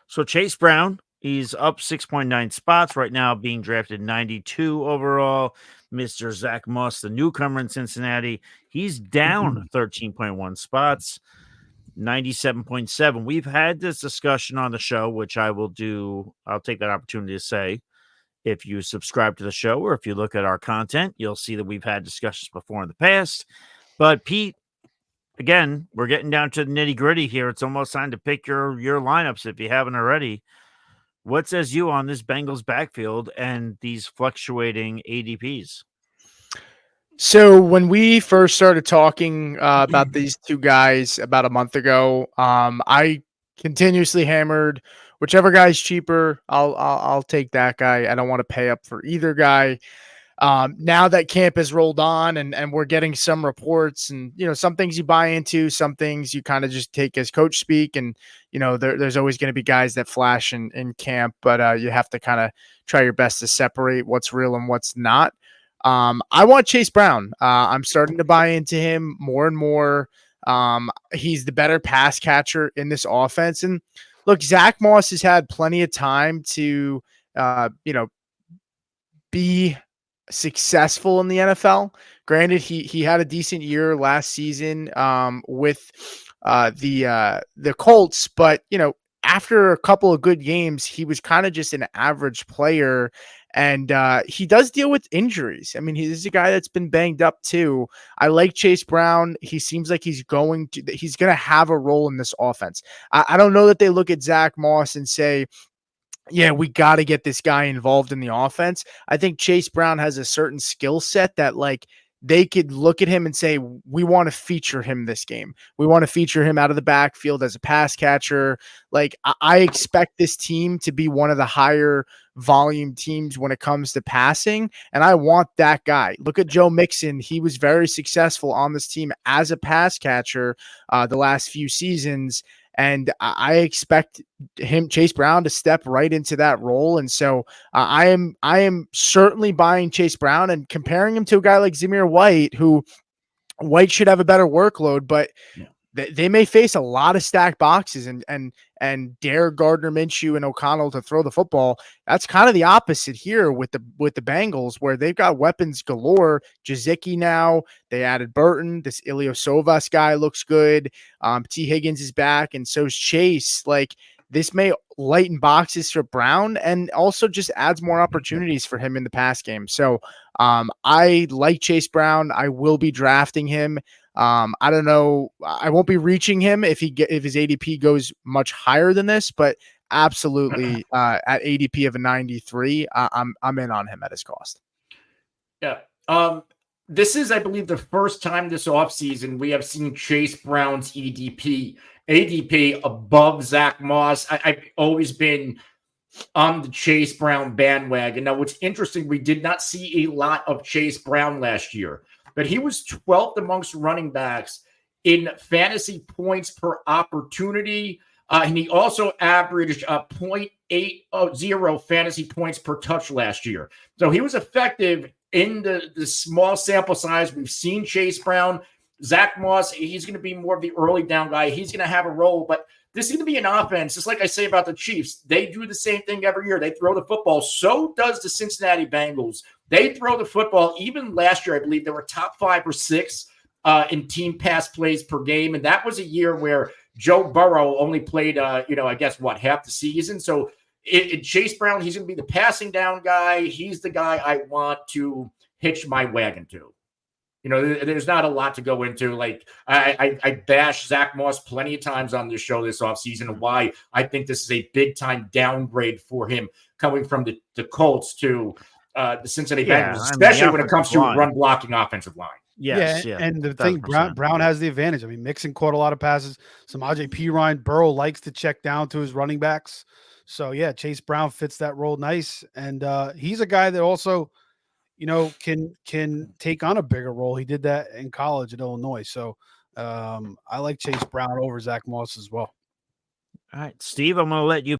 So Chase Brown, he's up 6.9 spots right now, being drafted 92 overall. Mr. Zack Moss, the newcomer in Cincinnati, he's down 13.1 spots, 97.7. We've had this discussion on the show, which I will do. I'll take that opportunity to say, if you subscribe to the show or if you look at our content, you'll see that we've had discussions before in the past. But Pete, again, we're getting down to the nitty gritty here. It's almost time to pick your lineups if you haven't already. What says you on this Bengals backfield and these fluctuating ADPs? So when we first started talking about these two guys about a month ago, I continuously hammered whichever guy's cheaper, I'll take that guy. I don't want to pay up for either guy. Now that camp has rolled on and we're getting some reports, and some things you buy into, some things you kind of just take as coach speak, and there's always going to be guys that flash in camp, but you have to kind of try your best to separate what's real and what's not. I want Chase Brown. I'm starting to buy into him more and more. He's the better pass catcher in this offense. And look, Zack Moss has had plenty of time to, be successful in the NFL. Granted, he had a decent year last season with the Colts, but after a couple of good games, he was kind of just an average player. And he does deal with injuries. I mean, he's a guy that's been banged up too. I like Chase Brown. He seems like he's going to have a role in this offense. I don't know that they look at Zack Moss and say, yeah, we got to get this guy involved in the offense. I think Chase Brown has a certain skill set that they could look at him and say, we want to feature him this game. We want to feature him out of the backfield as a pass catcher. I expect this team to be one of the higher volume teams when it comes to passing, and I want that guy. Look at Joe Mixon. He was very successful on this team as a pass catcher the last few seasons, and I expect Chase Brown, to step right into that role. And so I am certainly buying Chase Brown and comparing him to a guy like Zamir White, who White should have a better workload, but they may face a lot of stacked boxes and dare Gardner Minshew and O'Connell to throw the football. That's kind of the opposite here with the Bengals, where they've got weapons galore. Jazicki now, they added Burton. This Ilyasovas guy looks good. T. Higgins is back, and so's Chase. This may lighten boxes for Brown and also just adds more opportunities for him in the pass game. So I like Chase Brown. I will be drafting him. I don't know. I won't be reaching him if his ADP goes much higher than this, but absolutely at ADP of a 93, I'm in on him at his cost. Yeah. This is, I believe, the first time this offseason we have seen Chase Brown's ADP above Zack Moss. I've always been on the Chase Brown bandwagon. Now, what's interesting, we did not see a lot of Chase Brown last year, but he was 12th amongst running backs in fantasy points per opportunity. And he also averaged 0.80 fantasy points per touch last year. So he was effective in the small sample size. We've seen Chase Brown. Zack Moss, he's going to be more of the early down guy. He's going to have a role, but this is going to be an offense, just like I say about the Chiefs. They do the same thing every year. They throw the football. So does the Cincinnati Bengals. They throw the football. Even last year, I believe they were top 5 or 6 in team pass plays per game. And that was a year where Joe Burrow only played, half the season. So Chase Brown, he's going to be the passing down guy. He's the guy I want to hitch my wagon to. There's not a lot to go into. I bash Zack Moss plenty of times on this show this offseason, and why I think this is a big-time downgrade for him coming from the Colts to the Cincinnati Bengals, especially when it comes to run-blocking offensive line. Yes, and the thing, Brown has the advantage. I mean, Mixon caught a lot of passes. Some P. Ryan. Burrow likes to check down to his running backs. So, yeah, Chase Brown fits that role nice. And he's a guy that also – can take on a bigger role. He did that in college at Illinois. So I like Chase Brown over Zack Moss as well. All right, Steve, I'm going to let you